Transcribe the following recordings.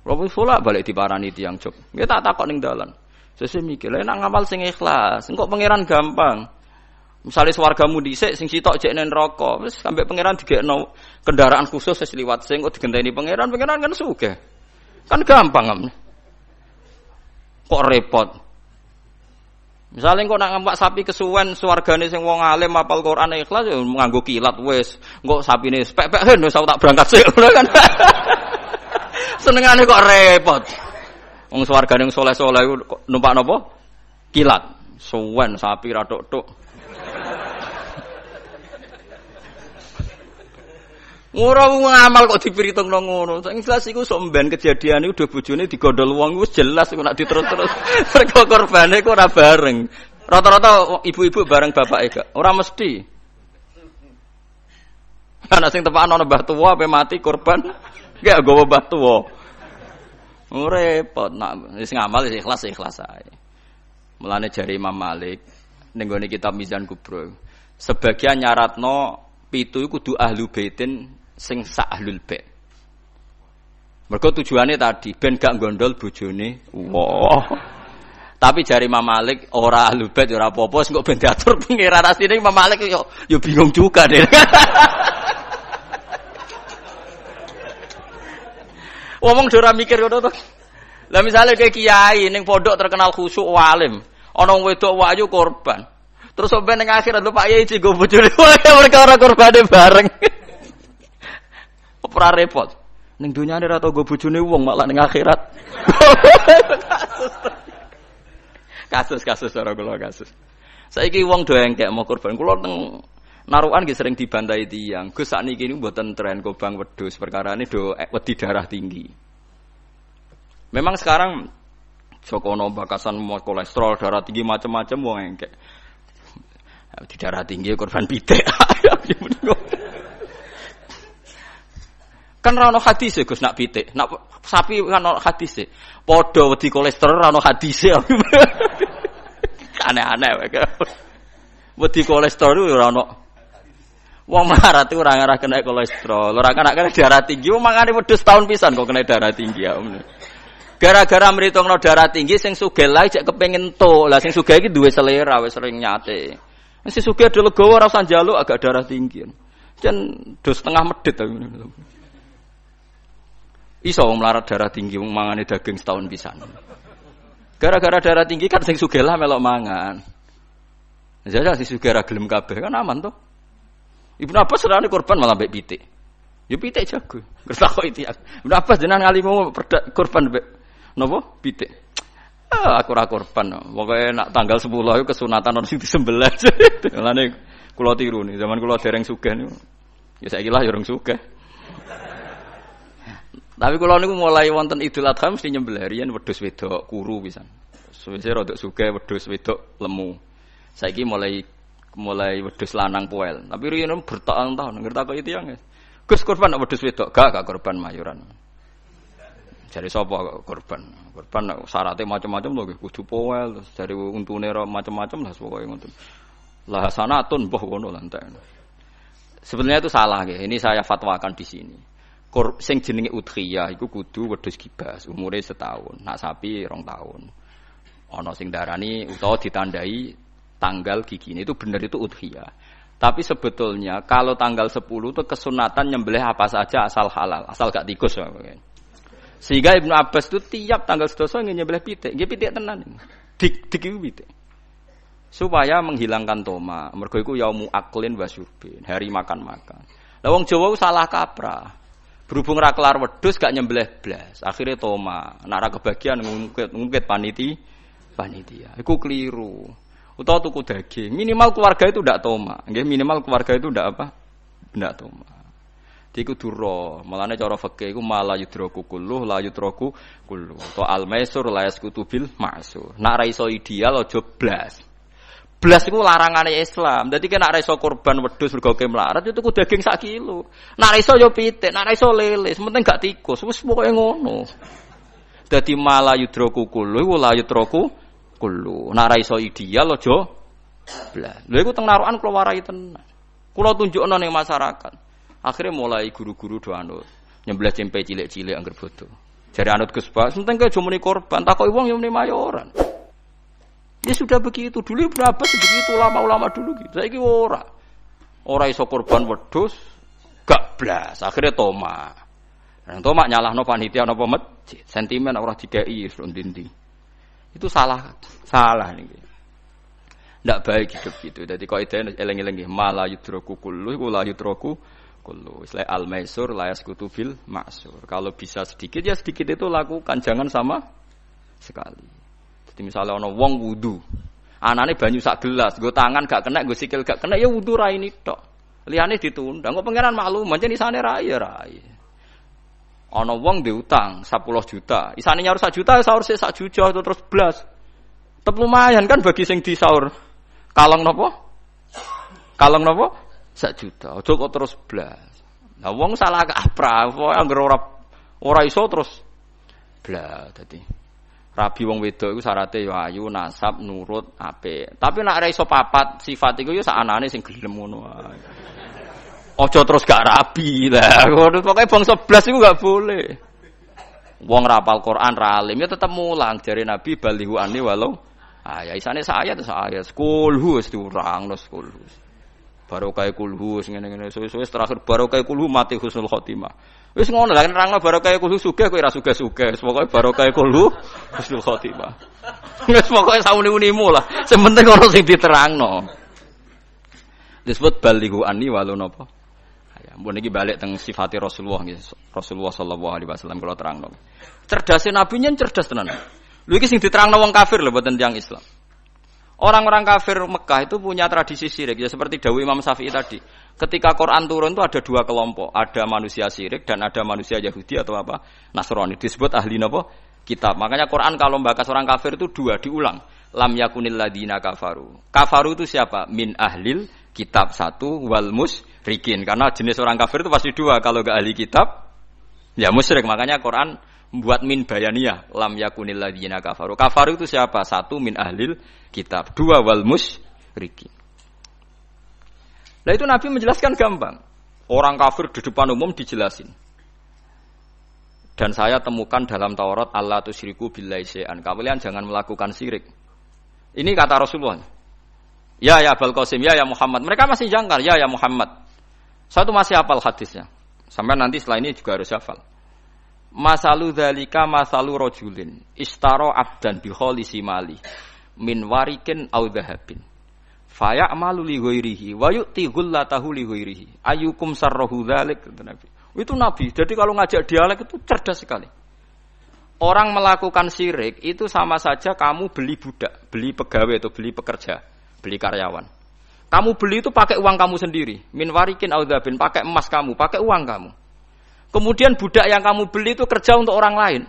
Kalau sholat balik diparani tiyang jog. Nggih tak takok ning dalan. Sesuk mikir, lha nek ngamal sing ikhlas, engko pangeran gampang. Misale swargamu dhisik sing sitok jek ning neraka, wis sampe pangeran digekno kendaraan khusus wis liwat sing kok digenteni pangeran kan sugih. Kan gampang. Kok repot. Misale engko nak ngampak sapi kesuwen swargane sing wong alim hafal Quran ikhlas ya nganggo kilat wis. Engko sapine pek-pek wis tak berangkat sik ngono kan. Senengane kok repot. Wong swargane saleh-saleh iku numpak napa? Kilat. Suwen sapi ra tok-tok. Ora ngamal kok dipritungno ngono. Sing jelas iku sok mben kejadian iku udah bojone digondol wong wis jelas iku nek diterus-terus. Mergo korbane iku ora bareng. Rata-rata ibu-ibu bareng bapake gak. Ora mesti. Ana sing tepakno mbah tuwa ape mati korban. Gak gowo mbah tuwa. Repot nak wis ngamal wis ikhlas ae. Mulane jari Imam Malik ning gone kitab Mizan Kubra. Sebagian nyaratno 7 iku kudu ahlu baitin sing sak ahlul bait. Mergo tujuane tadi ben gak gondol bojone. Wah. Tapi jari Imam Malik ora ahlul bait ora apa-apa sing kok ben diatur pengiran asline Imam Malik yo bingung juga deh. Wong ora mikir ngono to. Lah misale kayak kiai ning pondok terkenal khusyuk alim, ana wedok wayu korban. Terus sampe ning akhirat lho Pak Yai cigo bojone perkara korbane bareng. Ora repot. Ning dunyane ora tau go bojone wong malah ning akhirat. Kasus ora kula kasus. Saiki wong do engkek mau korban. Kula teng narukan nggih sering dibantai tiyang. Gus sakniki niku mboten tren kobang wedhus, perkarane do wedi darah tinggi. Memang sekarang Jokono bakasan mau kolesterol, darah tinggi macam-macam wong engkek. Di darah tinggi korban pitik. Kan ra ono hadis Gus nak pitik. Nak sapi kan ono hadis. Padha wedi kolesterol ra ono hadis. Aneh-aneh wae. Wedi kolesterol ora ono. Wong melarat itu ora ngarah kena kolesterol, ora kena darah tinggi, mangane wedhus tahun pisan kok kena darah tinggi ya. Gara-gara mritungno darah tinggi sing sugih lae cek kepengin entuk. Lah sing sugih iki duwe selera wis sering nyate. Sing sugih do legowo ora usah njaluk agak darah tinggi. Jan do setengah medhit ta. Iso wong melarat darah tinggi wong mangane daging setahun pisan. Gara-gara darah tinggi kan sing sugih lah melok mangan. Jajal sing sugih ra gelem kabeh kan aman to. Ibnu Abbas serane korban malah mbek pitik. Ya pitik jago. Kertakok iki. Ibnu Abbas jenengan ngalimu korban mbek napa? Pitik. Aku ora korban. Pokoke nak tanggal 10 iku kesunatan ono sing disembelih. Mulane kula tiru nih, zaman kula dereng sugih niku. Ya saiki lah ya urung sugih. Tapi kula niku mulai wonten Idul Adha mesti nyembelih riyen wedhus wedok kuru pisan. Suwe-suwe rada sugih wedhus wedok lemu. Saiki mulai wedhus lanang poel. Tapi riyen bertahun-tahun ngerti itu yang. Gus korban nek wedhus wedok gak korban mayuran. Jare sapa korban? Korban syaratnya macam-macam lho nggih kudu poel terus dari untune macam-macam lah pokoke ngoten. Lah sanatun mbah ngono lah entek. Sebenarnya itu salah nggih. Ini saya fatwakan di sini. Sing jenenge udhiyah iku kudu wedhus kibas, umure setahun. Nak sapi 2 tahun. Ana sing darani utawa ditandai tanggal gigine itu benar itu udhiyah. Tapi sebetulnya kalau tanggal 10 itu kesunatan nyembelih apa saja asal halal, asal gak tikus. Sehingga Ibnu Abbas itu tiap tanggal 11 nyembelih pitik, nggih pitik tenan. Dik iku pitik. Supaya menghilangkan toma. Mergo iku yaumu aklin wa syurbin, hari makan-makan. Lah wong Jawa salah kaprah. Berhubung ra kelar wedhus gak nyembelih blas, akhire toma. Nek ra kebagian ngungkit panitia. Iku keliru. Utawa tuku daging, minimal keluarga itu ndak toma. Nggih, minimal keluarga itu ndak apa? Ndak toma. Iku duro, malane cara fikih iku mala yudraku kulluh la yudraku kulluh. To al-maisur la yasqutu bil ma'sur. Nek ra iso ideal aja blas. Blas iku larangane Islam. Dadi nek ra iso korban wedhus mergo melarat itu tuku daging 1 kilo. Nek ra iso yo pitik, nek ra iso lele, sementing gak tikus. Wis pokoke ngono. Dadi mala yudraku kulluh la yudraku kullu. Nek ra iso ideal aja blas. Lha iku teng narukan kula warai tenan. Kula tunjukno ning masyarakat. Akhirnya mulai guru-guru do anut nyembelih cempe cilik-cilik angger bodo. Jare anut Gus Bak, penting ke muni korban, takoki wong yo muni mayoran. Ya sudah begitu. Dulu Ibnu Abbas begitu, ulama-ulama dulu gitu. Saiki ora. Ora iso korban wedhus, gak blas. Akhirnya tomak. Nang tomak nyalahno panitia napa masjid. Sentimen ora dikei ndindi. Itu salah niki. Ndak baik hidup gitu. Dadi kok ide eling-eling nggih, mala yudroku kullu, la yudroku kullu. Istilah al-maisur la yasqutu bil ma'sur. Kalau bisa sedikit ya sedikit itu lakukan, jangan sama sekali. Jadi misalnya ana wong wudu, anane banyu sak gelas, nggo tangan gak kena, nggo sikil gak kena ya wudu ra ini tok. Liyane ditunda. Kok pangeran maklum, pancen isane ra ya ra. Ana wong diutang 10 juta, isane nyaur 1 juta sahur sik 1 juta terus blas. Tetep lumayan kan bagi sing disaur. Kalong napa? 1 juta. Aja kok terus blas. Lah wong salah kaprah, anggere ora iso terus blas dadi. Rabi wong wedok iku syaraté ya ayu, nasab, nurut, apik. Tapi nek ora iso papat sifat iku ya sakanane sing gelem ngono wae. Aja terus gak rabi. Lah pokoke bangsa blas iku gak boleh. Wong rapal Quran ra alim ya tetep mulang jare Nabi balihu ani walau ya isane saya terus ayat kulhu wis diurang terus kulhu. Barokah kulhu ngene-ngene suwe-suwe terakhir barokah kulhu mati husnul khotimah. Wis ngono lah nerangno barokah kulhu sugih kowe ora sugih-sugih. Pokoke barokah kulhu husnul khotimah. Wis pokoke sauni-unimu lah. Sing penting ono sing diterangno. Disebut balighu anni walau napa. Ya, mbon iki balik teng sifate Rasulullah nggih. Rasulullah sallallahu alaihi wasallam kula terangno. Cerdase nabi nyen cerdas tenan. Lho iki sing diterangno wong kafir lho mboten tiyang Islam. Orang-orang kafir Mekah itu punya tradisi syirik ya seperti dawuh Imam Syafi'i tadi. Ketika Quran turun itu ada 2 kelompok, ada manusia syirik dan ada manusia Yahudi atau apa Nasrani. Disebut ahli napa? Kitab. Makanya Quran kalau membahas orang kafir itu 2 diulang. Lam yakunil ladina kafaru. Kafaru itu siapa? Min ahlil kitab 1 wal musyrikin. Karena jenis orang kafir itu pasti 2. Kalau enggak ahli kitab ya musyrik. Makanya Quran buat min bayaniyah lam yakunil ladina kafaru. Kafaru itu siapa? 1 min ahlil kitab, 2 wal musyrikin. Nah itu Nabi menjelaskan gampang. Orang kafir di depan umum dijelasin. Dan saya temukan dalam Taurat Allah tusyriku billahi syai'an. Kalian jangan melakukan syirik. Ini kata Rasulullah. Ya Abul Qasim, ya Muhammad. Mereka masih jangkar, ya Muhammad. Saya itu masih hafal hadisnya. Sampai nanti setelah ini juga harus hafal. Masalu dzalika masalu rajulin istara abdan bi khalisi mali min warikin aw dhahabin fayamalu li ghairihi wa yu'ti ghullatahu li ghairihi ayyukum sarrahu dzalik Nabi. Itu Nabi. Jadi kalau ngajak dialek itu cerdas sekali. Orang melakukan syirik itu sama saja kamu beli budak, beli pegawai atau beli pekerja, beli karyawan. Kamu beli itu pakai uang kamu sendiri, min warikin aw dhahabin, pakai emas kamu, pakai uang kamu. Kemudian budak yang kamu beli itu kerja untuk orang lain.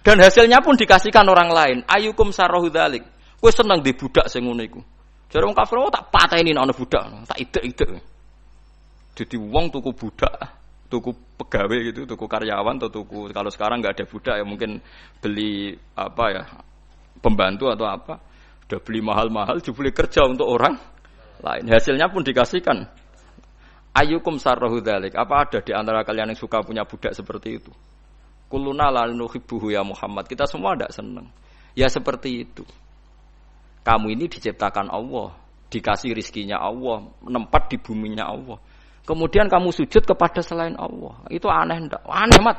Dan hasilnya pun dikasihkan orang lain. Ayyukum sarrahu dzalik. Kowe seneng di budak sing ngono iku. Jare wong kafir tak pateni ana budak, tak idek-idek. Jadi wong tuku budak, tuku pegawai gitu, tuku karyawan atau tuku kalau sekarang enggak ada budak ya mungkin beli apa ya, pembantu atau apa. Udah beli mahal-mahal dibeli kerja untuk orang lain. Hasilnya pun dikasihkan. Ayyukum sarrahu dzalik. Apa ada di antara kalian yang suka punya budak seperti itu? Kulluna la nuhibbuhu ya Muhammad. Kita semua tidak senang. Ya seperti itu. Kamu ini diciptakan Allah, dikasih rizkinya Allah, menempat di buminya Allah. Kemudian kamu sujud kepada selain Allah. Itu aneh enggak? Aneh mat.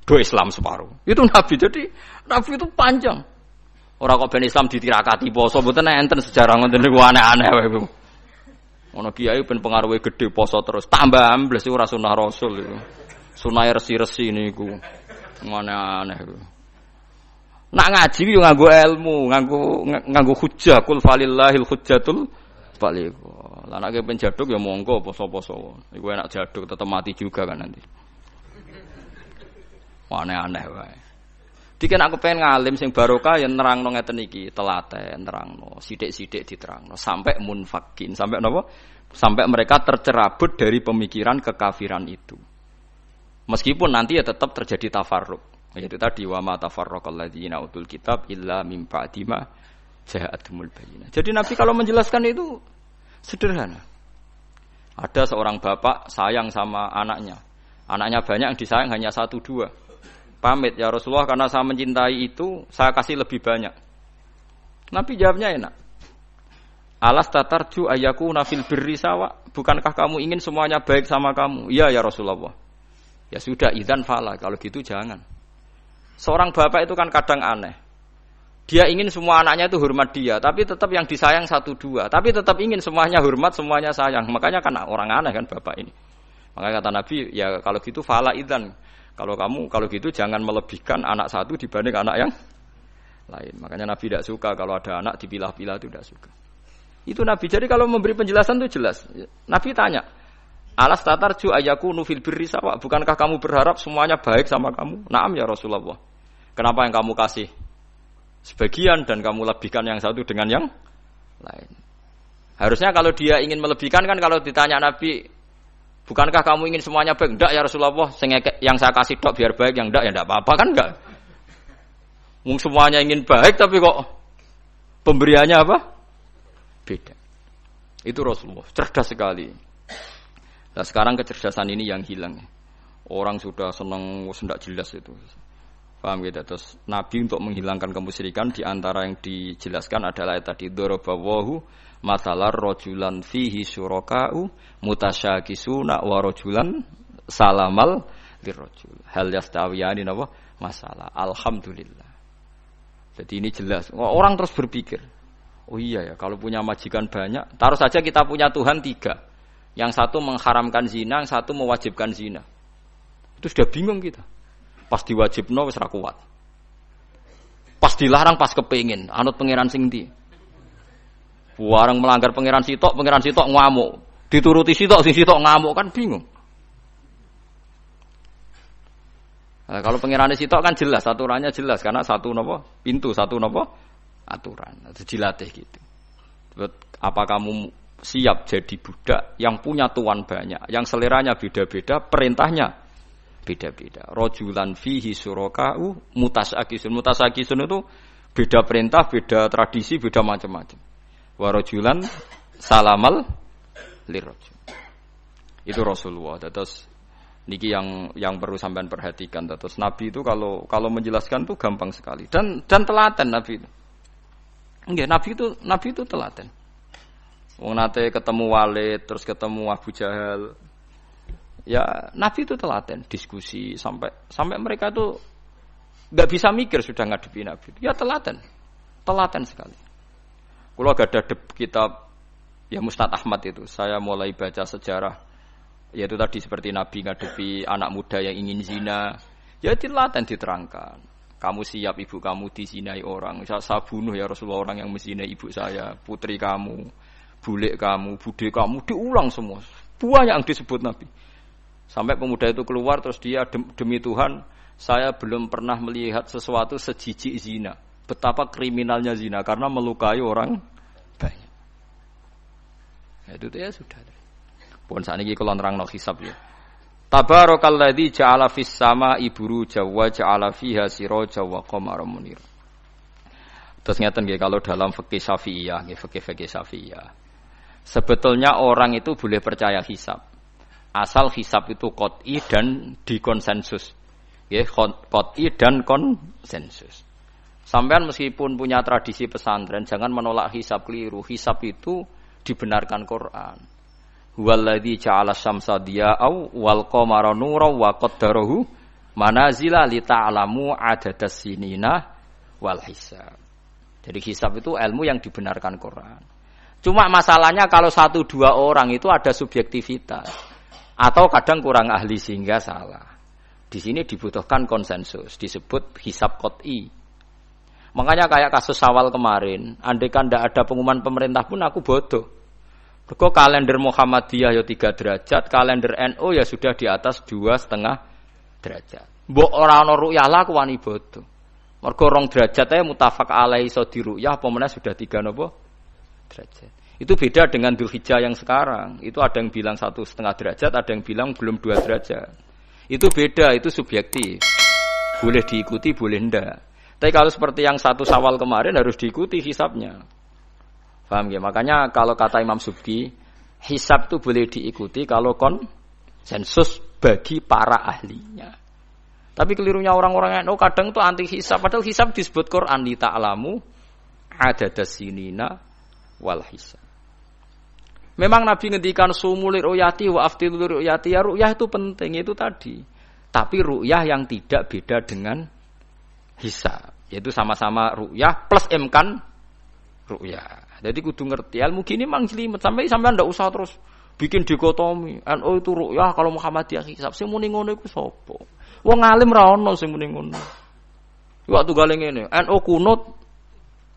Do Islam separuh. Itu Nabi. Jadi Nabi itu panjang. Orang kok ben Islam ditirakati poso mboten enten sejarah ngoten niku aneh-aneh wae. Ono kiai ben pengaruhe gede poso terus tambah ambles ora sunah Rasul iku. Sunah resi-resi niku. Aneh-aneh iku. Nak ngaji yo nganggo ilmu, nganggo hujjah kul falillahil hujjatul baligh. Lah nek ben jaduk ya monggo poso-poso. Iku enak jaduk tetep mati juga kan nanti. Aneh-aneh wae. Dikene aku pengen ngalim sing barokah ya nerangno ngeten iki, telaten nerangno, sithik-sithik diterangno sampai munfakin, sampai napa? Sampai mereka tercerabut dari pemikiran kekafiran itu. Meskipun nanti ya tetap terjadi tafarruq. Yaitu tadi wa ma tafarraqal ladzina utul kitab illa mim ba'di ma ja'atumul bayyinah. Jadi Nabi kalau menjelaskan itu sederhana. Ada seorang bapak sayang sama anaknya. Anaknya banyak yang disayang hanya 1 2. pamit ya Rasulullah karena saya mencintai itu, saya kasih lebih banyak. Nabi jawabnya enak. Alas tatarju ayakuna fil birri sawa. Bukankah kamu ingin semuanya baik sama kamu? Iya ya Rasulullah. Ya sudah, idzan fala. Kalau gitu jangan. Seorang bapak itu kan kadang aneh. Dia ingin semua anaknya itu hormat dia, tapi tetap yang disayang 1-2. Tapi tetap ingin semuanya hormat, semuanya sayang. Makanya kan orang aneh kan bapak ini. Makanya kata Nabi, ya kalau gitu fala idzan. Kalau gitu jangan melebihkan anak satu dibanding anak yang lain. Makanya Nabi tidak suka kalau ada anak dipilah-pilah, itu tidak suka. Itu Nabi. Jadi kalau memberi penjelasan itu jelas. Nabi tanya, alas tatarju ayakunu fil birri sawa. Bukankah kamu berharap semuanya baik sama kamu? Naam ya Rasulullah. Kenapa yang kamu kasih sebagian dan kamu lebihkan yang satu dengan yang lain? Harusnya kalau dia ingin melebihkan kan kalau ditanya Nabi, bukankah kamu ingin semuanya baik? Enggak ya Rasulullah. Yang saya kasih tok biar baik, yang enggak ya enggak apa-apa kan enggak. Semuanya ingin baik tapi kok pemberiannya apa? Beda. Itu Rasulullah, cerdas sekali. Nah sekarang kecerdasan ini yang hilang. Orang sudah senang, tidak jelas itu. Paham gitu? Terus Nabi untuk menghilangkan kemusyrikan di antara yang dijelaskan adalah tadi darabawahu masalar rajulan fihi syuraka'u mutasyakisuna wa rajulan salamal lirrajul. Hal yastawiyani napa? Masalah. Alhamdulillah. Jadi ini jelas. Orang terus berpikir, oh iya ya, kalau punya majikan banyak, taruh saja kita punya Tuhan 3. Yang satu mengharamkan zina, yang satu mewajibkan zina. Itu sudah bingung kita. Pas diwajibno wis ra kuat. Pas dilarang pas kepengin, anut pangeran sing ndi. Warang melanggar pangeran sitok ngamuk. Dituruti sitok, sing sitok ngamuk kan bingung. Nah, kalau pangerane sitok kan jelas, aturannya jelas karena satu napa? Pintu, satu napa? Aturan. Itu dilatih gitu. Apa kamu siap jadi budak yang punya tuan banyak, yang seleranya beda-beda, perintahnya beda-beda. Rajulan fihi syuraka'u mutasakisun. Mutasakisun itu beda perintah, beda tradisi, beda macam-macam. Wa rajulan salamal lirrajul. Itu Rasulullah. Terus niki yang perlu sampean perhatikan. Terus Nabi itu kalau menjelaskan tuh gampang sekali dan telaten Nabi itu. Enggak, Nabi itu telaten. Wong nate ketemu Walid, terus ketemu Abu Jahal. Ya, Nabi itu telaten, diskusi sampai mereka itu enggak bisa mikir sudah ngadepi Nabi. Ya telaten sekali. Kalau ada kitab ya Musnad Ahmad itu, saya mulai baca sejarah yaitu tadi seperti Nabi ngadepi anak muda yang ingin zina. Ya telaten diterangkan. Kamu siap ibu kamu dizinai orang. Saya bunuh ya Rasulullah orang yang menzinai ibu saya, putri kamu, bulik kamu, bude kamu, diulang semua. Banyak yang disebut Nabi. Sampai pemuda itu keluar terus dia demi Tuhan, saya belum pernah melihat sesuatu sejijik zina. Betapa kriminalnya zina karena melukai orang banyak. Itu ya sudah. Pun sakniki kula nerangno hisab ya. Tabarakalladzi ja'ala fis samaa'i buruja wa ja'ala fiha siraja wa qamaran munir. Terus ngeten nggih kalau dalam fikih Syafi'iyah, nggih fikih Syafi'iyah. Sebetulnya orang itu boleh percaya hisab. Asal hisab itu qat'i dan dikonsensus. Nggih, qat'i dan konsensus. Sampean meskipun punya tradisi pesantren jangan menolak hisab keliru. Hisab itu dibenarkan Quran. Huwallazi ja'ala syamsa diya'au wal qamara nuran wa qaddarahu manazila li ta'lamu adadas sinina wal hisab. Jadi hisab itu ilmu yang dibenarkan Quran. Cuma masalahnya kalau 1-2 orang itu ada subjektivitas atau kadang kurang ahli sehingga salah. Di sini dibutuhkan konsensus, disebut hisab qat'i. Makanya kayak kasus Syawal kemarin, andai kan tidak ada pengumuman pemerintah pun aku bodoh. Kok kalender Muhammadiyah ya 3 derajat, kalender NU ya sudah di atas 2,5 derajat. Mbok ora ana ru'yah lah aku wani bodoh. Mergo 2 derajat ae mutafaq alaihi iso diru'yah apa meneh sudah 3 napa derajat. Itu beda dengan Dzulhijjah yang sekarang. Itu ada yang bilang 1,5 derajat, ada yang bilang belum 2 derajat. Itu beda, itu subjektif. Boleh diikuti, boleh ndak. Tapi kalau seperti yang 1 Syawal kemarin harus diikuti hisabnya. Paham ya? Makanya kalau kata Imam Subki, hisab itu boleh diikuti kalau konsensus bagi para ahlinya. Tapi kelirunya orang-orang NU kadang tuh anti hisab, padahal hisab disebut Quran li ta'lamu adadas sinina wal hisab. Memang Nabi ngendikan sumul ru'yati wa aftilul ru'yati, ya ru'yah itu penting itu tadi. Tapi ru'yah yang tidak beda dengan hisab, yaitu sama-sama ru'yah plus imkan ru'yah. Jadi kudu ngerti ilmu gini mang jelimet sampai ndak usah terus bikin dikotomi. NU itu ru'yah kalau Muhammadiyah hisab. Sing muni ngono iku sapa? Wong alim ra ono sing muni ngono. Waktu gale ngene, NU kunut,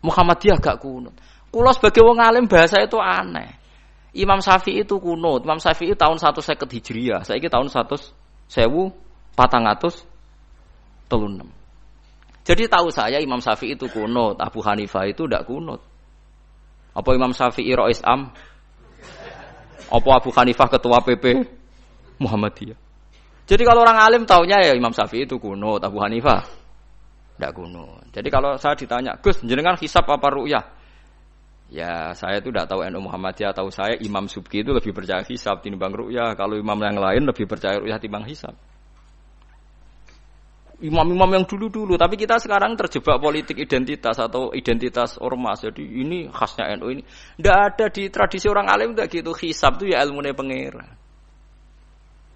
Muhammadiyah gak kunut. Kula sebagai wong alim bahasa itu aneh. Imam Syafi'i itu kunut. Imam Syafi'i tahun 150 Hijriah. Saiki tahun 1436. Jadi tahu saya Imam Syafi'i itu kunut, Abu Hanifah itu tidak kunut. Apa Imam Syafi'i Rais Am? Apa Abu Hanifah ketua PP Muhammadiyah? Jadi kalau orang alim taunya ya Imam Syafi'i itu kunut, Abu Hanifah tidak kunut. Jadi kalau saya ditanya, Gus, jenengan hisab apa ru'yah? Ya saya itu tidak tahu NU Muhammadiyah, tahu saya Imam Subki itu lebih percaya hisab timbang ru'yah. Kalau imam yang lain lebih percaya ru'yah timbang hisab. Imam-imam yang dulu-dulu, tapi kita sekarang terjebak politik identitas atau identitas ormas. Jadi ini khasnya NU ini. Tidak ada di tradisi orang alim tidak gitu. Hisab itu ya ilmunya pengira.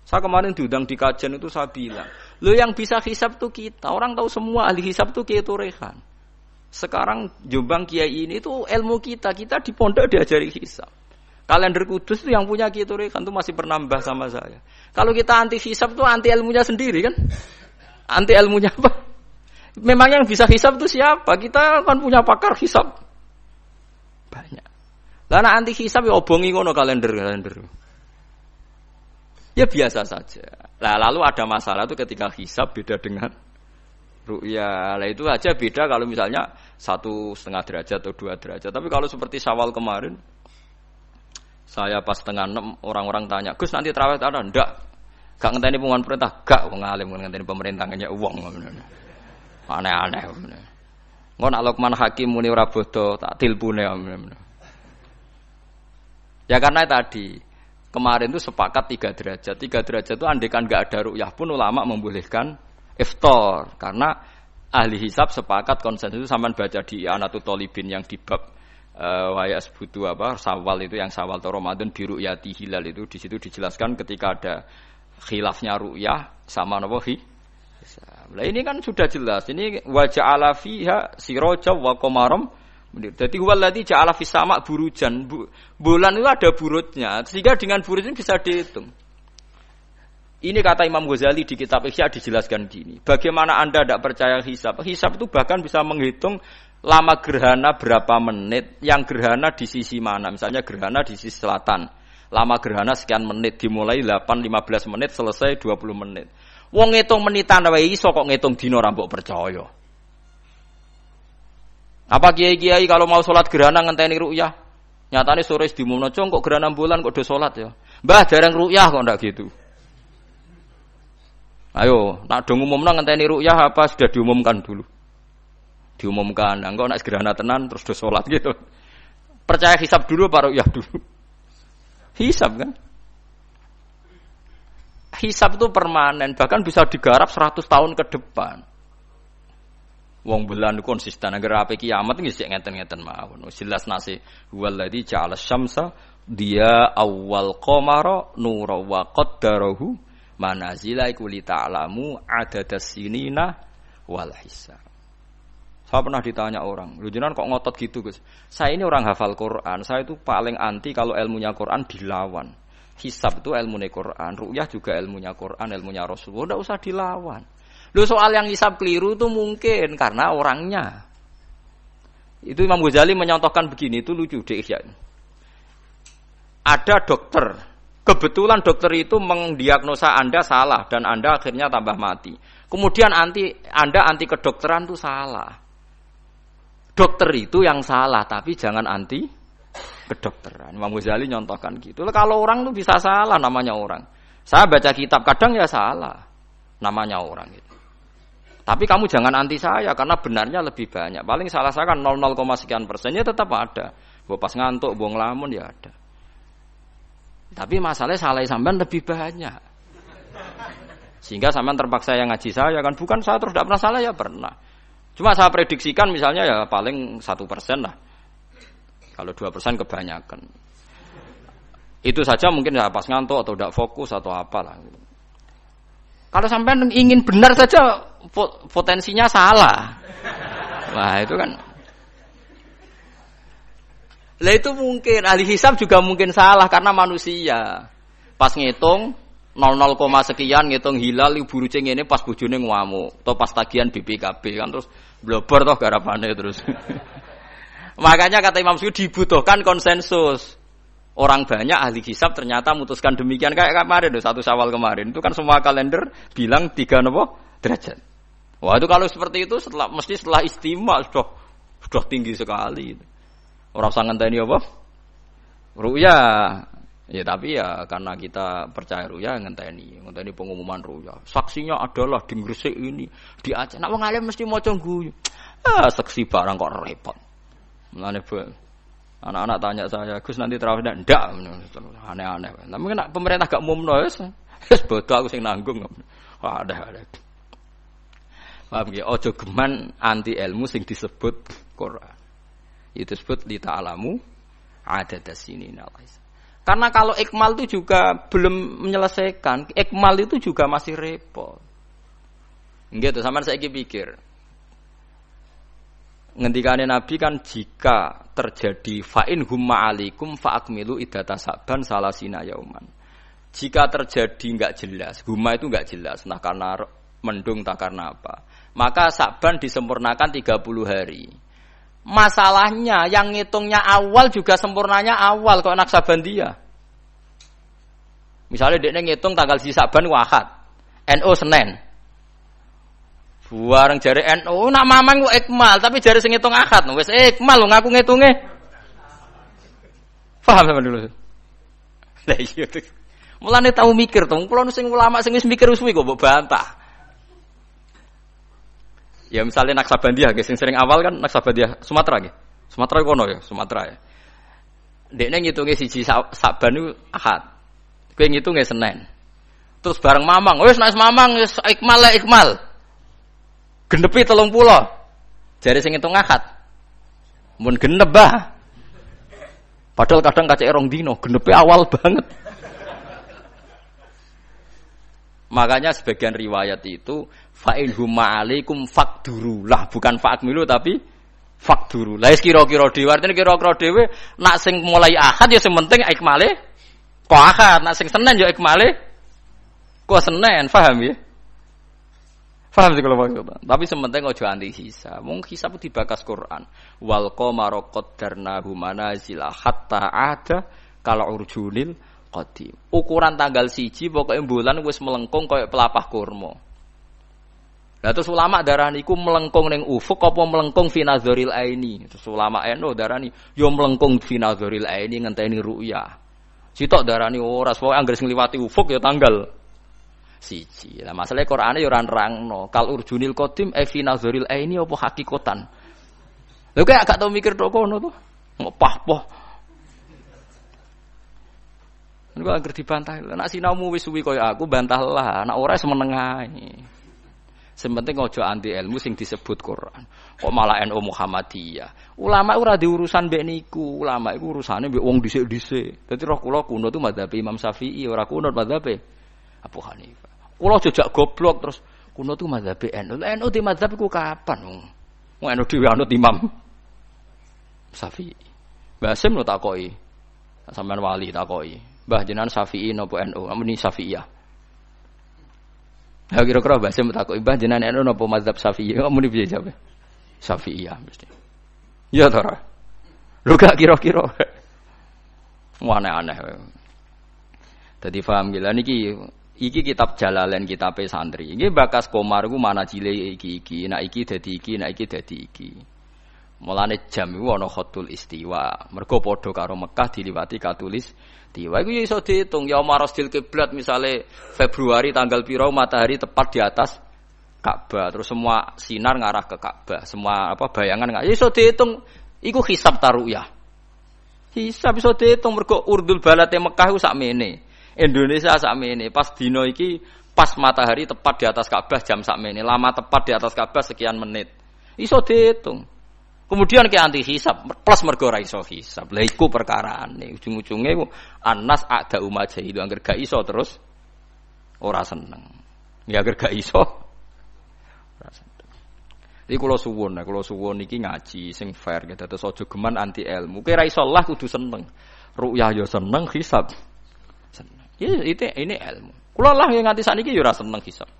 Saya kemarin diundang di kajian itu saya bilang, lo yang bisa hisab itu kita. Orang tahu semua ahli hisab itu Kiai Turehan. Sekarang Jombang Kiai ini itu ilmu kita. Kita di pondok diajari hisab. Kalender Kudus itu yang punya Kiai Turehan itu masih pernambah sama saya. Kalau kita anti hisab itu anti ilmunya sendiri kan? Anti ilmunya apa? Memang yang bisa hisab itu siapa? Kita kan punya pakar hisab banyak. Lah nek anti hisab ya obongi ngono kalender. Ya biasa saja. Lah lalu ada masalah itu ketika hisab beda dengan ru'yah. Lah itu aja beda kalau misalnya 1,5 derajat atau 2 derajat. Tapi kalau seperti Syawal kemarin, saya pas setengah 6 orang-orang tanya, Gus nanti tarawih ada? Enggak. Gak ngenteni pengumuman perintah, gak wong alim ngenteni pemerintah ngene wong. Aneh-aneh. Ngono nek Luqman Hakim muni ora bodo tak tilpune. Ya karena tadi kemarin itu sepakat 3 derajat. 3 derajat itu andekan enggak ada ru'yah pun ulama membolehkan iftar karena ahli hisab sepakat konsensus itu sampean baca di Anatut Thalibin yang di bab wayas butuh apa Syawal itu yang Syawal atau Ramadan di ru'yati hilal itu di situ dijelaskan ketika ada khilafnya ru'yah sama napa hisab. Lah ini kan sudah jelas. Ini wa ja'ala fiha siraja wa qamaram. Jadi waladzi ja'ala fis sama' burujan. Bulan itu ada burutnya. Sehingga dengan burut ini bisa dihitung. Ini kata Imam Ghazali di kitab Ihya dijelaskan gini. Bagaimana Anda tidak percaya hisab? Hisab itu bahkan bisa menghitung lama gerhana berapa menit, yang gerhana di sisi mana. Misalnya gerhana di sisi selatan. Lama gerhana sekian menit, dimulai 8-15 menit, selesai 20 menit. Wong ngitung menitan wae iso kok ngitung dina ra mbok percaya. Apa kiai-kiai kalau mau salat gerhana ngenteni ru'yah? Nyatane sore diumumno kok gerhana bulan kok do salat ya. Mbah jarang ru'yah kok ndak gitu. Ayo, nak do ngumumno ngenteni ru'yah apa sudah diumumkan dulu. Diumumkan, engko nek gerhana tenan terus do salat gitu. Percaya hisab dulu apa ru'yah dulu? Hisab kan? Hisab itu permanen, bahkan bisa digarap 100 tahun ke depan. Wong bulan konsisten agar ape kiamat nggih sik ngeten-ngeten mawon. Jelas nase waladzi ja'ala syamsa dia awal qamara nura wa qaddarahu manazila iku li ta'lamu adadas sinina wal hisab. Saya pernah ditanya orang, lu jenengan kok ngotot gitu Gus? Saya ini orang hafal Quran, saya itu paling anti kalau ilmunya Quran dilawan. Hisab itu ilmunya Quran, ru'yah juga ilmunya Quran, ilmunya Rasulullah, tidak usah dilawan. Lu soal yang hisab keliru itu mungkin karena orangnya. Itu Imam Ghazali menyontohkan begini, itu lucu deh ya. Ada dokter, kebetulan dokter itu mendiagnosa Anda salah dan Anda akhirnya tambah mati. Kemudian Anda anti kedokteran itu salah. Dokter itu yang salah, tapi jangan anti kedokteran. Imam Ghazali nyontohkan gitu. Kalau orang itu bisa salah, namanya orang. Saya baca kitab kadang ya salah, namanya orang itu. Tapi kamu jangan anti saya karena benarnya lebih banyak. Paling salah saya kan 0, sekian persennya tetap ada. Gua pas ngantuk, gua ngelamun ya ada. Tapi masalahnya salah sampean lebih banyak. Sehingga sampean terpaksa yang ngaji saya kan, bukan saya terus tidak pernah salah ya pernah. Cuma saya prediksikan misalnya ya paling 1% lah. Kalau 2% kebanyakan. Itu saja mungkin ya pas ngantuk atau tidak fokus atau apalah. Kalau sampean ingin benar saja potensinya salah. Nah, itu kan. Lah itu mungkin ahli hisab juga mungkin salah karena manusia. Pas ngitung 00, sekian ngitung hilal ibu rucing ini pas bojone ngamuk atau pas tagihan BPKB kan terus blobor toh garapane terus. Makanya kata Imam Suyuti dibutuhkan konsensus. Orang banyak ahli hisab ternyata memutuskan demikian kayak kemarin 1 Syawal kemarin itu kan semua kalender bilang 3 derajat. Wah itu kalau seperti itu mesti setelah istimewa sudah tinggi sekali. Orang usah ngenteni apa? Ru'ya. Ya tapi ya karena kita percaya ru'ya ngenteni pengumuman ru'ya. Saksinya adalah di Gresik ini, di Aceh. Nek wong alim mesti maca guyu. Saksi barang kok repot. Mulane anak-anak tanya saya, "Gus nanti tarawih ndak?" Aneh-aneh. Tapi nek pemerintah gak umumno wis bodoh aku sing nanggung. Ada. Paham nggih? Aja geman anti ilmu sing disebut Quran. Itu disebut li ta'lamu adadas sinina. Karena kalau ikmal itu juga belum menyelesaikan, ikmal itu juga masih repot. Gitu, sampean saiki pikir. Ngendikane Nabi kan jika terjadi fa'in humma alaikum fa'akmilu iddata Sa'ban salasina yauman. Jika terjadi enggak jelas, humma itu enggak jelas, nah karena mendung tak karena apa. Maka Sa'ban disempurnakan 30 hari. Masalahnya yang ngitungnya awal juga sempurnanya awal kok Naksabandia. Misalnya dia ngitung tanggal si Sa'ban Ahad, NU Senin. Buareng jare NU nak mamang kok ikmal, tapi jare sing ngitung Ahad wis ikmal lho ngaku ngitunge. Paham sampean dulu. Lah iya. Mulane tau mikir to, kula sing ulama sing wis mikir wis kok mbok bantah. Ya misalnya Naksabandia, sing sering awal kan Naksabandia Sumatera nggih. Sumatera kono ya, Sumatera ya. Dekne ngitunge siji Saban niku Ahad. Kowe ngitunge Senin. Terus bareng Mamang, wis nek Mamang wis ikmal. Genepi 30. Jare sing ngitung Ahad. Mun genep bah. Padahal kadang kacek rong dino, genepi awal banget. Makanya sebagian riwayat itu fa'in huma alaikum fakdurulah, bukan fa'akmilu tapi fakduru. Lah kira-kira dhewe artine kira-kira dhewe nak sing mulai Ahad ya sing penting ikmale kok Ahad, nak sing Senin ya ikmale kok Senin, paham ya? Paham sih kalau maksud. Tapi sementing aja anti hisab. Wong hisab dibakas Quran. Wal qamara qaddarnahu manazila hatta ada kal urjunil qadim. Ukuran tanggal 1 pokoke bulan wis melengkung kaya pelapah kurma. Lah terus ulama darani iku melengkung ning ufuk apa melengkung fi nazaril aini. Terus ulama eno darani yo melengkung fi nazaril aini ngenteni ru'ya. Sitok darani ora pokoke anggere ngliwati ufuk ya tanggal 1. Lah masalahe Qur'ane ya ora nerangno. Kal urjunil qadim fi nazaril aini apa hakikatan. Lha kok gak tau mikir tok kono to. Ngopah-poh. Nek anggere dibantah, nek sinaumu wis suwi kaya aku bantahlah, nek ora semeneng ae. Sementing aja anti ilmu sing disebut Quran. Kok malah NU Muhammadiyah. Ulama ora di urusan mbek niku, ulama iku urusane mbek wong dhisik-dhisik. Dadi roh kula kuno tu madzhab Imam Syafi'i, ora kuno madzhab Abu Hanifah. Kula jejak goblok terus kuno tu madzhab NU. NU di madzhab iku kapan wong? Wong NU dhewe anut Imam Syafi'i. Basim lo takoki. Sampeyan wali takoki. Mbah jenengan Syafi'i napa NU? Amune Syafi'iyah. Ha kira-kira Basim takoki mbah jenengan NU napa mazhab Syafi'i? Amune piye jawabe? Syafi'iyah mesti. Ya to ora. Lho gak kira-kira. Aneh-aneh. Dadi paham gila niki iki kitab Jalalain kitabe santri. Iki bakas Komar ku mana cile iki. Nek iki dadi iki, nek iki dadi iki. Mulane jam iku ana khatul istiwa. Mergo padha karo Mekah diliwati katulis istiwa. Iku ya iso diitung ya marasdil kiblat misale Februari tanggal piro matahari tepat di atas Ka'bah. Terus semua sinar ngarah ke Ka'bah. Semua bayangan ya iso diitung iku hisab taruyah. Hisab iso diitung mergo urdul balate Mekah iku sakmene. Indonesia sakmene. Pas dina iki pas matahari tepat di atas Ka'bah jam sakmene, lama tepat di atas Ka'bah sekian menit. Iso dihitung. Kemudian ke anti hisab plus mergo ra iso hisab. Lah iku perkarane. Ujung-ujunge iku Anas ada umaja itu angger gak iso terus ora seneng. Ya angger gak iso ora seneng. Iki kula suwun iki ngaji sing fair gitu. Terus aja geman anti ilmu. Kowe ra iso lah kudu seneng. Ru'yah ya seneng, hisab seneng. Ya ini ilmu. Kula lah yang nganti sakniki ya ora seneng hisab.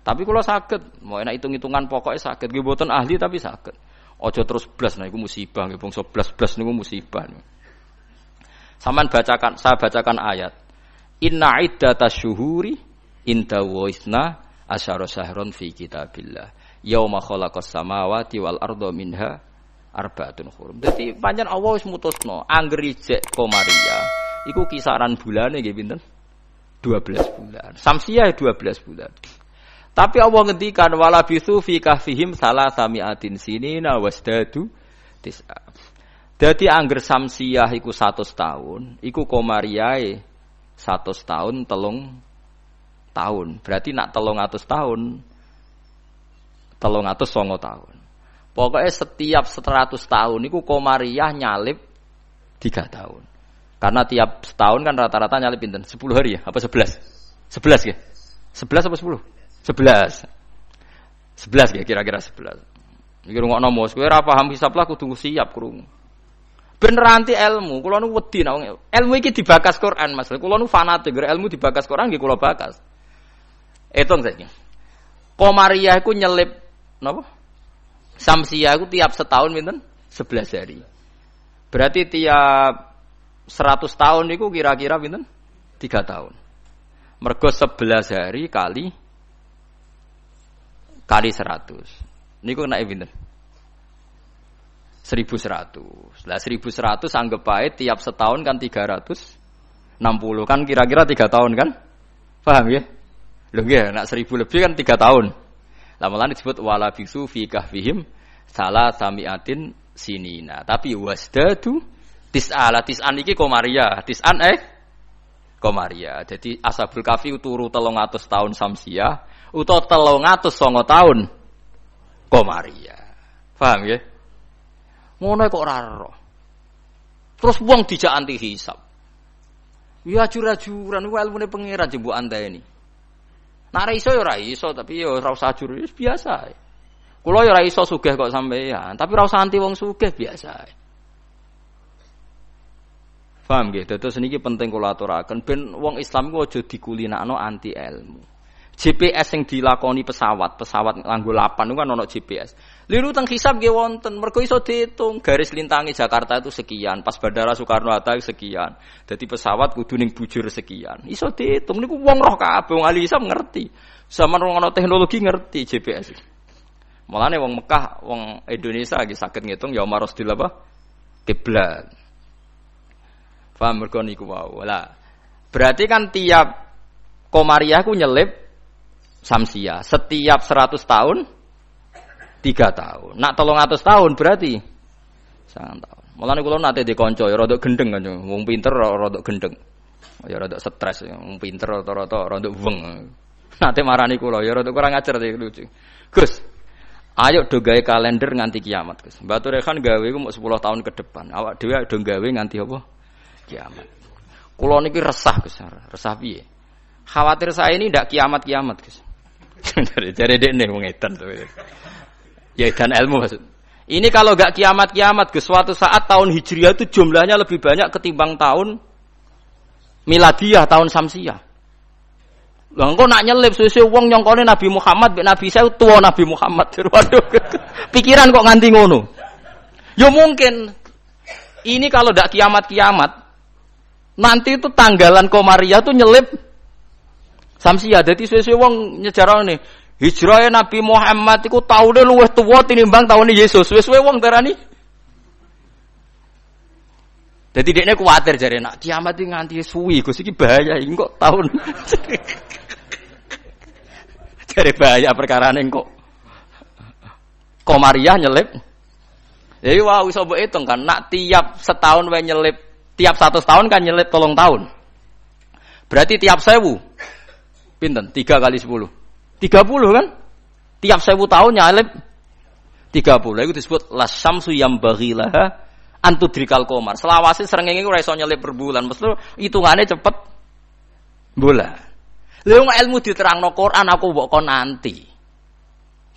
Tapi kula saged, mau enak hitung-hitungan pokoknya saged. Nggih mboten ahli tapi saged. Ojo terus blas, nah itu musibah, nggih bangsa blas niku musibah. Saman bacakan, saya bacakan ayat. Inna iddatash syuhuri inda wa isna asyara syahron fi kitabillah. Yauma khalaqas samawati wal arda minha arba'atun hurum. Dadi pancen Allah wis mutusno, angger ijek Komariah iku kisaran bulane nggih pinten? 12 bulan. Samsiah 12 bulan. Tapi Allah ngendikan wala bisu fi kahfihim salasamiatin sinina wasdadu tis'a. Dadi angger samsiah iku 100 tahun, iku Komariae 100 tahun 3 tahun. Berarti nak 300 tahun 309 tahun. Pokoknya setiap 100 tahun iku Komariah nyalip 3 tahun. Karena tiap setahun kan rata-rata nyalip pinten? 10 hari ya? Apa 11? 11 ya? 11 apa 10? 11 ya kira-kira 11. Iki rungokno mos kowe ora paham hisab lah kudu siap krungu. Bener anti ilmu, kula nu wedi nek ilmu iki dibakas Quran Mas. Kula nu fanatik ilmu dibakas Quran nggih kula bakas. Etung saiki. Komariah iku nyelip napa? Samsiah iku tiap setahun pinten? 11 hari. Berarti tiap 100 tahun niku kira-kira pinten? 3 tahun. Mergo 11 hari kali 100. Niku kena pinten? 1100. Lah 1100 anggap ae tiap setahun kan 360 kan kira-kira 3 tahun kan? Paham ya? Lho nggih, nek 1000 lebih kan 3 tahun. Lah malah disebut wala bisu fi kahfihim salasamiatin sinina. Tapi wasdadu tis'an iki Komariah. Tis'an Komariah. Jadi Ashabul Kahfi turu 300 tahun samsiah, utawa 309 tahun Komariah. Paham ya? Ngono kok ora ero. Terus wong dijak anti hisab. Ya ajur-ajuran iku ilmune pangeran jembuk anteni. Nek ora iso ya ora iso, tapi ya ora usah ajur, wis biasa ae. Kula ya ora iso sugih kok sampeyan, tapi ora usah anti wong sugih biasa ae. Paham nggih? Dados niki penting kula aturaken ben wong Islam iku aja dikulinakno anti ilmu. GPS yang dilakoni pesawat nganggo lapan itu kan ono GPS. Liru teng hisab nggih wonten, mergo iso diitung garis lintangi Jakarta itu sekian, pas Bandara Soekarno-Hatta sekian. Dadi pesawat kudu ning bujur sekian. Iso diitung niku wong roh kabeh, wong ahli hisab ngerti. Zaman wong ono teknologi ngerti GPS. Mulane wong Mekah, wong Indonesia lagi saged ngitung ya marosdil apa? Kiblat. Paham mergo niku wae. Lah, berarti kan tiap Komariah ku nyelip samsiah setiap 100 tahun 3 tahun. Nak 300 tahun berarti 9 tahun. Mulane kula nate dikonco ya rada gendeng kan. Wong pinter rada gendeng. Ya rada stres, wong pinter rata-rata rada weng. Nate marani kula ya rada kurang ajar iki lucu. Gus, ayo do gawe kalender nganti kiamat, Gus. Mbatu Rehan gawe ku 10 tahun ke depan. Awak dhewe do gawe nganti apa? Kiamat. Kula niki resah, Gus. Resah piye? Khawatir saya ini ndak kiamat-kiamat, Gus. Jare dekne wong edan to. Ya edan ilmu maksud. Ini kalau enggak kiamat-kiamat Gus, suatu saat tahun Hijriah itu jumlahnya lebih banyak ketimbang tahun Miladiah, tahun Samsiah. Lah engko nak nyelip suwe-suwe wong nyongkone Nabi Muhammad mek Nabi saya tuwa Nabi Muhammad. Waduh. Pikiran kok nganti ngono. Ya mungkin ini kalau enggak kiamat-kiamat nanti itu tanggalan Komariah tuh nyelip Samsiah. Dadi suwe-suwe wong nyejarane hijrah Nabi Muhammad iku taune luwih tuwa tinimbang taune Yesus. Suwe-suwe wong darani. Dadi dekne kuwatir jare nak kiamat iki nganti suwi Gus iki bahaya iki kok taun. Jare bahaya perkarane kok Komariah nyelip. Jadi wah iso mbok hitung kan nak tiap setahun wae nyelip, tiap 100 tahun kan nyelip 3 tahun. Berarti tiap 1000 Pinten? 3 kali 10. 30 kan? Tiap 1000 tahun nyalip 30. Itu disebut lasyamsu yambaghilaha antudrikal qamar. Selawase srengenge ora iso nyelip per bulan. Mesti hitungane cepet bola. Lha wong ilmu diterangno Quran aku mbok kon nanti.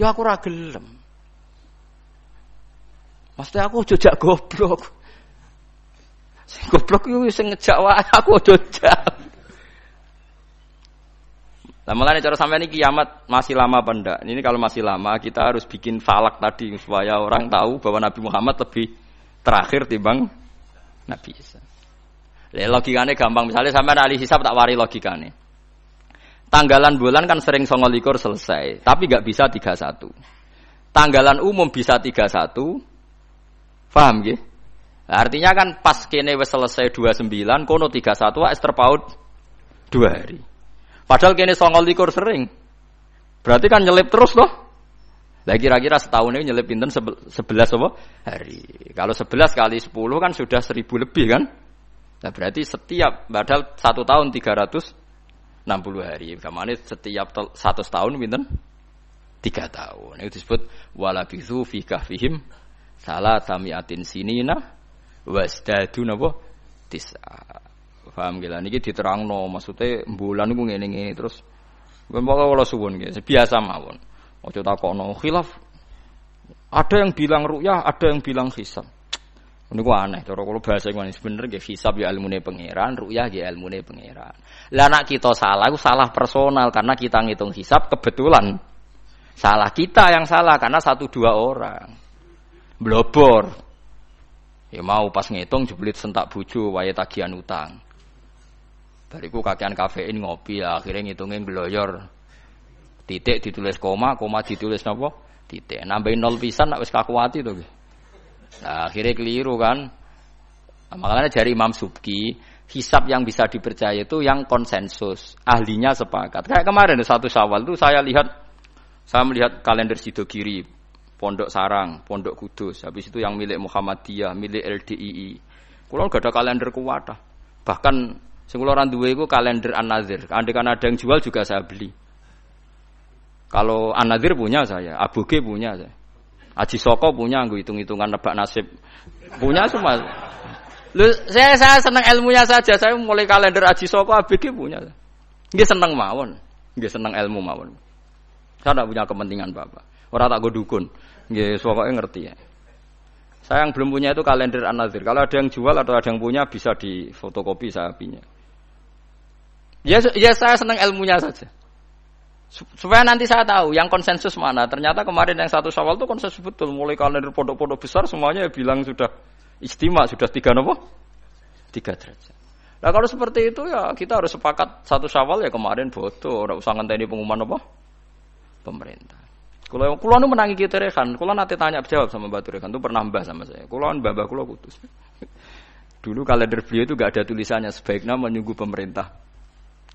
Ya aku ora gelem. Mesti aku jojak goblok. Sing goblok yo sing ngejak wae aku jojak. Nah, mulanya cara sampai ini kiamat masih lama apa enggak? Ini kalau masih lama kita harus bikin falak tadi supaya orang tahu bahwa Nabi Muhammad lebih terakhir timbang Nabi Isa. Logikanya gampang, misalnya sampai ahli hisab tak wari logikanya. Tanggalan bulan kan sering 29 selesai, tapi enggak bisa 31. Tanggalan umum bisa 31. Paham nggih? Artinya kan pas kene wis selesai 29, kono 31 wis terpaut 2 hari. Padahal kene 29 sering. Berarti kan nyelip terus toh. Lah kira-kira setahun ini nyelip pinten 11 apa? Hari. Kalau 11 kali 10 kan sudah 1000 lebih kan? Nah berarti setiap padahal 1 tahun 360 hari. Kamane setiap 100 tahun pinten? 3 tahun. Itu disebut walabithu fi kahfihim salasamiatin sinina wasdadu napa? Tis'a. Paham gila niki diterangno maksudnya bulan niku ngene-ngene terus pokoke kula suwun nggih biasa mawon. Aja takono khilaf. Ada yang bilang ru'yah, ada yang bilang hisab. Niku aneh cara kula bahasa ngene bener nggih hisab ya ilmune pangeran, ru'yah ya ilmune pangeran. Lah nek kita salah iku salah personal karena kita ngitung hisab kebetulan. Salah kita yang salah karena 1-2 orang. Blobor. Ya mau pas ngitung jeblit sentak bojo wae tagihan utang. Bariku kakean kafein ngopi ya, akhirnya ngitungin gloyor. Titik ditulis koma, koma ditulis napa? Titik. Nambahin 0 pisan nek wis kakuati to. Nah, akhirnya keliru kan. Nah, makanya dari Imam Subki, hisab yang bisa dipercaya itu yang konsensus, ahlinya sepakat. Kayak kemarin 1 Syawal itu saya melihat kalender Sidogiri, Pondok Sarang, Pondok Kudus, habis itu yang milik Muhammadiyah, milik LDII. Kulo gak ada kalender kuwatah. Bahkan sing kula ora duwe iku kalender An-Nadzir. Andaikan ada yang jual juga saya beli. Kalau An-Nadzir punya saya, Aboge punya saya. Aji Soko punya, nggo hitung-hitungan nebak nasib. Punya semua. Loh, saya senang ilmunya saja. Saya mulai kalender Aji Soko, Aboge punya. Nggih seneng mawon. Nggih seneng ilmu mawon. Saya tidak punya kepentingan Bapak. Ora tak go dukun. Nggih pokoke ngerti ya. Saya yang belum punya itu kalender An-Nadzir. Kalau ada yang jual atau ada yang punya bisa di fotokopi saya punya. Ya saya senang ilmunya saja. Supaya nanti saya tahu yang konsensus mana. Ternyata kemarin yang 1 Syawal itu konsensus betul. Mulai kalender pondok-pondok besar semuanya bilang sudah istimewa, sudah 3 derajat. Nah kalau seperti itu ya kita harus sepakat 1 Syawal ya kemarin bodoh. Ora usah ngenteni pengumuman apa? Pemerintah. Kalau nu menangi kita rekan, kalau nanti tanya jawab sama Batu Rekan itu pernah mbah sama saya. Kalau mbah kulo putus. Dulu kalender beliau itu gak ada tulisannya sebaiknya menunggu pemerintah.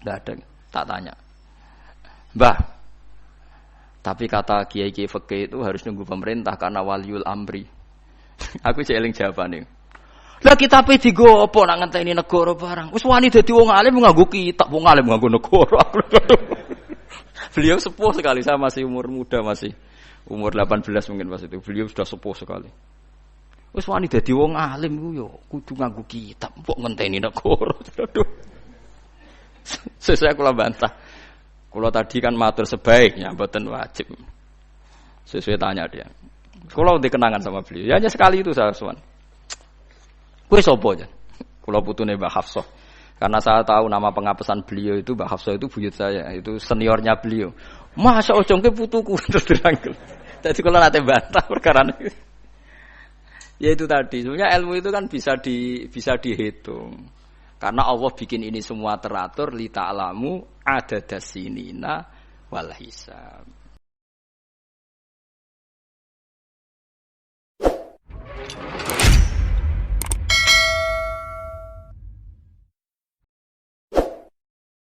Gak ada, tak tanya. Mbah, tapi kata kiai-kiai fikih itu harus nunggu pemerintah karena waliul amri. Aku jeling jawabane. Lah kita pe digo apa nak ngenteni negara barang. Wis wani dadi wong alim nganggo kitab, wong alim nganggo negara. Beliau sepuh sekali, saya masih umur muda, masih umur 18 mungkin pas itu. Beliau sudah sepuh sekali. Wis wani dadi wong alim ku yo kudu nganggo kitab, mbok ngenteni negara. Saya kula bantah. Kula tadi kan matur sebaiknya, mboten wajib. Sesuai tanya dia. Kula udah kenangan sama beliau. Ya hanya sekali itu saya suwan. Kowe sapa aja? Kula putune Mbak Hafsah. Karena saya tahu nama pengapesan beliau itu Mbak Hafsah itu buyut saya, itu seniornya beliau. Masa ojongke putuku terus dirangkul. Jadi kula nate bantah perkara niku. Ya itu tadi, sebenarnya ilmu itu kan bisa dihitung. Karena Allah bikin ini semua teratur li ta'lamu adadasinina wal hisab.